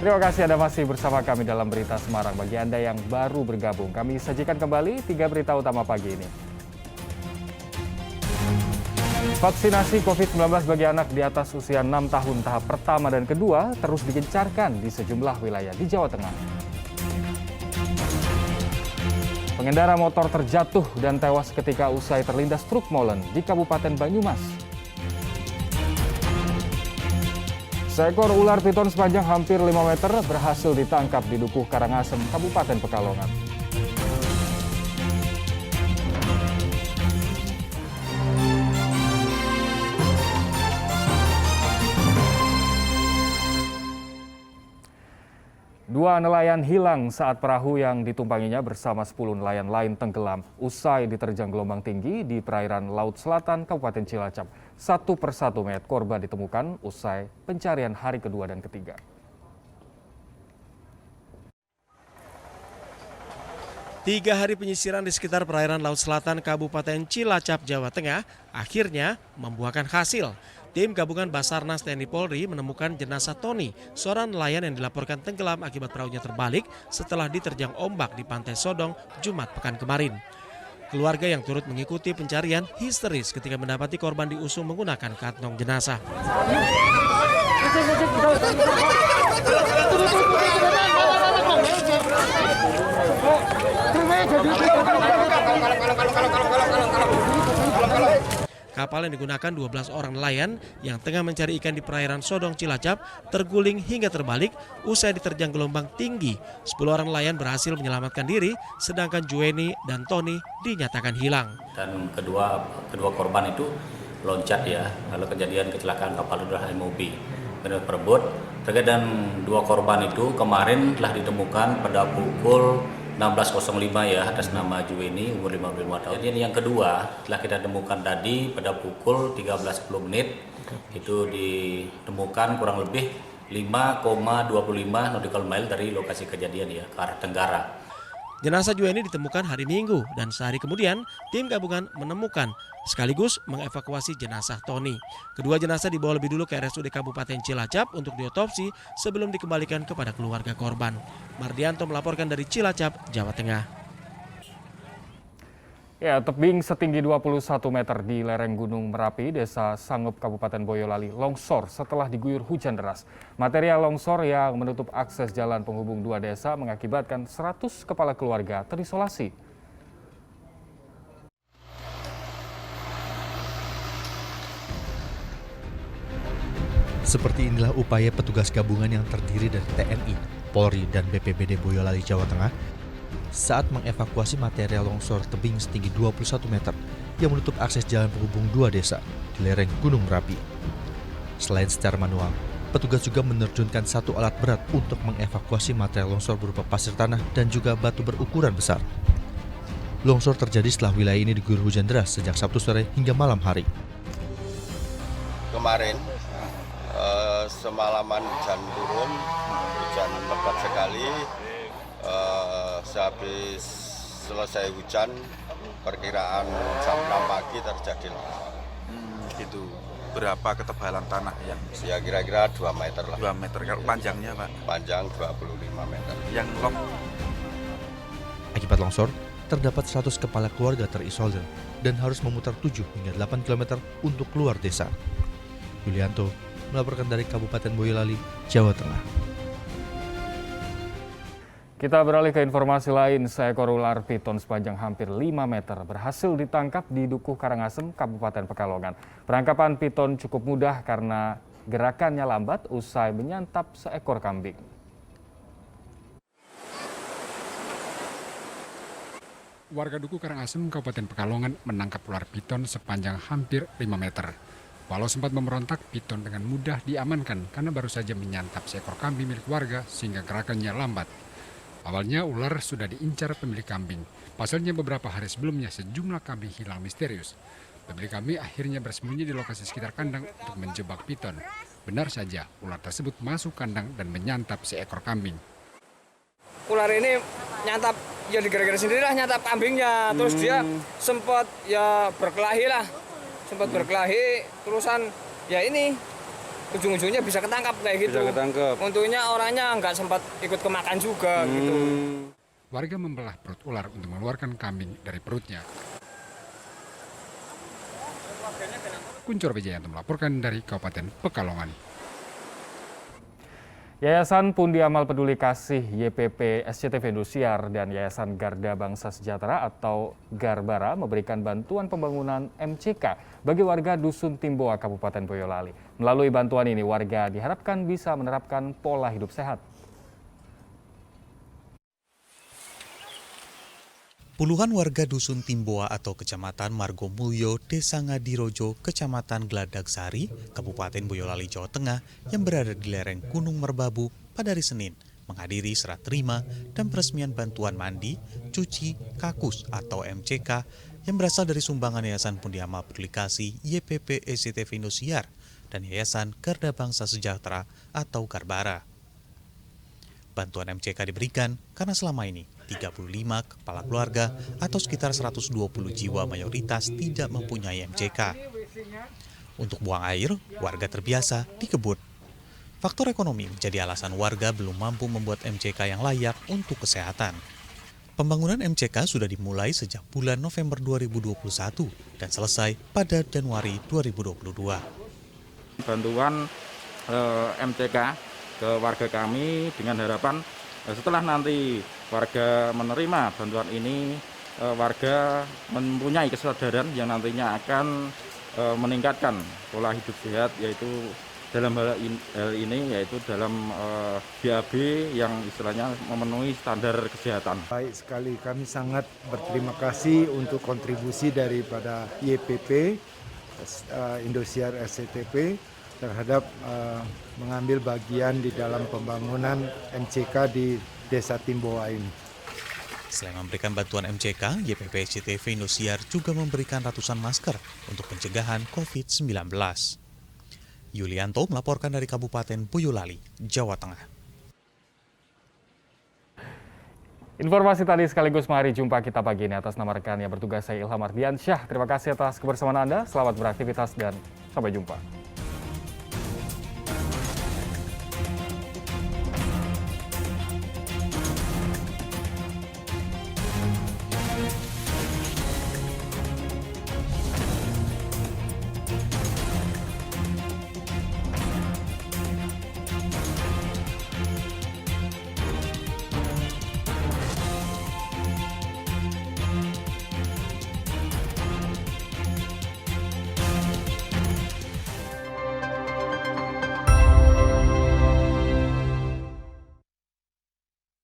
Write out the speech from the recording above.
Terima kasih Anda masih bersama kami dalam Berita Semarang. Bagi Anda yang baru bergabung, kami sajikan kembali 3 berita utama pagi ini. Vaksinasi COVID-19 bagi anak di atas usia 6 tahun tahap pertama dan kedua terus digencarkan di sejumlah wilayah di Jawa Tengah. Pengendara motor terjatuh dan tewas ketika usai terlindas truk molen di Kabupaten Banyumas. Seekor ular piton sepanjang hampir 5 meter berhasil ditangkap di Dukuh Karangasem, Kabupaten Pekalongan. Dua nelayan hilang saat perahu yang ditumpanginya bersama 10 nelayan lain tenggelam usai diterjang gelombang tinggi di perairan Laut Selatan, Kabupaten Cilacap. Satu persatu mayat korban ditemukan usai pencarian hari kedua dan ketiga. Tiga hari penyisiran di sekitar perairan Laut Selatan, Kabupaten Cilacap, Jawa Tengah, akhirnya membuahkan hasil. Tim gabungan Basarnas TNI Polri menemukan jenazah Tony, seorang nelayan yang dilaporkan tenggelam akibat perahunya terbalik setelah diterjang ombak di Pantai Sodong, Jumat pekan kemarin. Keluarga yang turut mengikuti pencarian histeris ketika mendapati korban diusung menggunakan kantong jenazah. Kapal yang digunakan 12 orang nelayan yang tengah mencari ikan di perairan Sodong Cilacap terguling hingga terbalik usai diterjang gelombang tinggi. 10 orang nelayan berhasil menyelamatkan diri, sedangkan Juweni dan Tony dinyatakan hilang. Dan kedua korban itu loncat ya, lalu kejadian kecelakaan kapal udah MOB. Benar perebut. Terkait dan dua korban itu kemarin telah ditemukan pada pukul 16.05 ya atas nama Juweni umur 55 tahun. Jadi yang kedua telah kita temukan tadi pada pukul 13.10 menit. Itu ditemukan kurang lebih 5,25 nautical mile dari lokasi kejadian ya ke arah tenggara. Jenazah Juweni ditemukan hari Minggu dan sehari kemudian tim gabungan menemukan sekaligus mengevakuasi jenazah Tony. Kedua jenazah dibawa lebih dulu ke RSUD Kabupaten Cilacap untuk diotopsi sebelum dikembalikan kepada keluarga korban. Mardianto melaporkan dari Cilacap, Jawa Tengah. Ya, tebing setinggi 21 meter di lereng Gunung Merapi, Desa Sangup, Kabupaten Boyolali, longsor setelah diguyur hujan deras. Material longsor yang menutup akses jalan penghubung dua desa mengakibatkan 100 kepala keluarga terisolasi. Seperti inilah upaya petugas gabungan yang terdiri dari TNI, Polri, dan BPBD Boyolali, Jawa Tengah saat mengevakuasi material longsor tebing setinggi 21 meter yang menutup akses jalan penghubung dua desa di lereng Gunung Merapi. Selain secara manual, petugas juga menerjunkan satu alat berat untuk mengevakuasi material longsor berupa pasir tanah dan juga batu berukuran besar. Longsor terjadi setelah wilayah ini diguyur hujan deras sejak Sabtu sore hingga malam hari. Kemarin semalaman hujan turun, hujan lebat sekali. Sehabis selesai hujan, perkiraan jam 6 pagi terjadi longsor. Gitu. Berapa ketebalan tanah yang? Ya kira-kira 2 meter lah. 2 meter. Kalau panjangnya Pak? Panjang 25 meter. Yang Akibat longsor, terdapat 100 kepala keluarga terisolir dan harus memutar 7 hingga 8 km untuk keluar desa. Yulianto melaporkan dari Kabupaten Boyolali, Jawa Tengah. Kita beralih ke informasi lain. Seekor ular piton sepanjang hampir 5 meter berhasil ditangkap di Dukuh Karangasem, Kabupaten Pekalongan. Penangkapan piton cukup mudah karena gerakannya lambat usai menyantap seekor kambing. Warga Dukuh Karangasem, Kabupaten Pekalongan menangkap ular piton sepanjang hampir 5 meter. Walau sempat memberontak, piton dengan mudah diamankan karena baru saja menyantap seekor kambing milik warga sehingga gerakannya lambat. Awalnya ular sudah diincar pemilik kambing. Pasalnya beberapa hari sebelumnya sejumlah kambing hilang misterius. Pemilik kambing akhirnya bersembunyi di lokasi sekitar kandang untuk menjebak piton. Benar saja, ular tersebut masuk kandang dan menyantap seekor kambing. Ular ini nyantap, ya gara-gara sendirilah nyantap kambingnya. Terus dia sempat ya berkelahi lah. Sempat berkelahi, terusan ya ini ujung-ujungnya bisa ketangkap kayak gitu. Bisa ketangkep. Untungnya orangnya nggak sempat ikut kemakan juga gitu. Warga membelah perut ular untuk mengeluarkan kambing dari perutnya. Kuncoro Wijayanto melaporkan dari Kabupaten Pekalongan. Yayasan Pundi Amal Peduli Kasih YPP SCTV Indosiar dan Yayasan Garda Bangsa Sejahtera atau Garbara memberikan bantuan pembangunan MCK bagi warga Dusun Timboa, Kabupaten Boyolali. Melalui bantuan ini, warga diharapkan bisa menerapkan pola hidup sehat. Puluhan warga Dusun Timboa atau Kecamatan Margomulyo, Desa Ngadirojo, Kecamatan Gladak Sari, Kabupaten Boyolali, Jawa Tengah yang berada di lereng Gunung Merbabu pada hari Senin menghadiri serah terima dan peresmian bantuan mandi, cuci, kakus atau MCK yang berasal dari sumbangan Yayasan Pundi Amal Peduli Kasih YPP SCTV Indosiar dan Yayasan Garda Bangsa Sejahtera atau Garbara. Bantuan MCK diberikan karena selama ini 35 kepala keluarga atau sekitar 120 jiwa mayoritas tidak mempunyai MCK. Untuk buang air, warga terbiasa di kebun. Faktor ekonomi menjadi alasan warga belum mampu membuat MCK yang layak untuk kesehatan. Pembangunan MCK sudah dimulai sejak bulan November 2021 dan selesai pada Januari 2022. Bantuan MCK ke warga kami dengan harapan setelah nanti warga menerima bantuan ini, warga mempunyai kesadaran yang nantinya akan meningkatkan pola hidup sehat, yaitu dalam hal ini yaitu dalam BAB yang istilahnya memenuhi standar kesehatan. Baik sekali, kami sangat berterima kasih untuk kontribusi daripada YPP Indosiar SCTV terhadap mengambil bagian di dalam pembangunan MCK di Desa Timboa ini. Selain memberikan bantuan MCK, YPP SCTV Indosiar juga memberikan ratusan masker untuk pencegahan COVID-19. Yulianto melaporkan dari Kabupaten Boyolali, Jawa Tengah. Informasi tadi sekaligus mengakhiri jumpa kita pagi ini. Atas nama rekan yang bertugas, saya Ilham Ardiansyah. Terima kasih atas kebersamaan Anda, selamat beraktivitas dan sampai jumpa.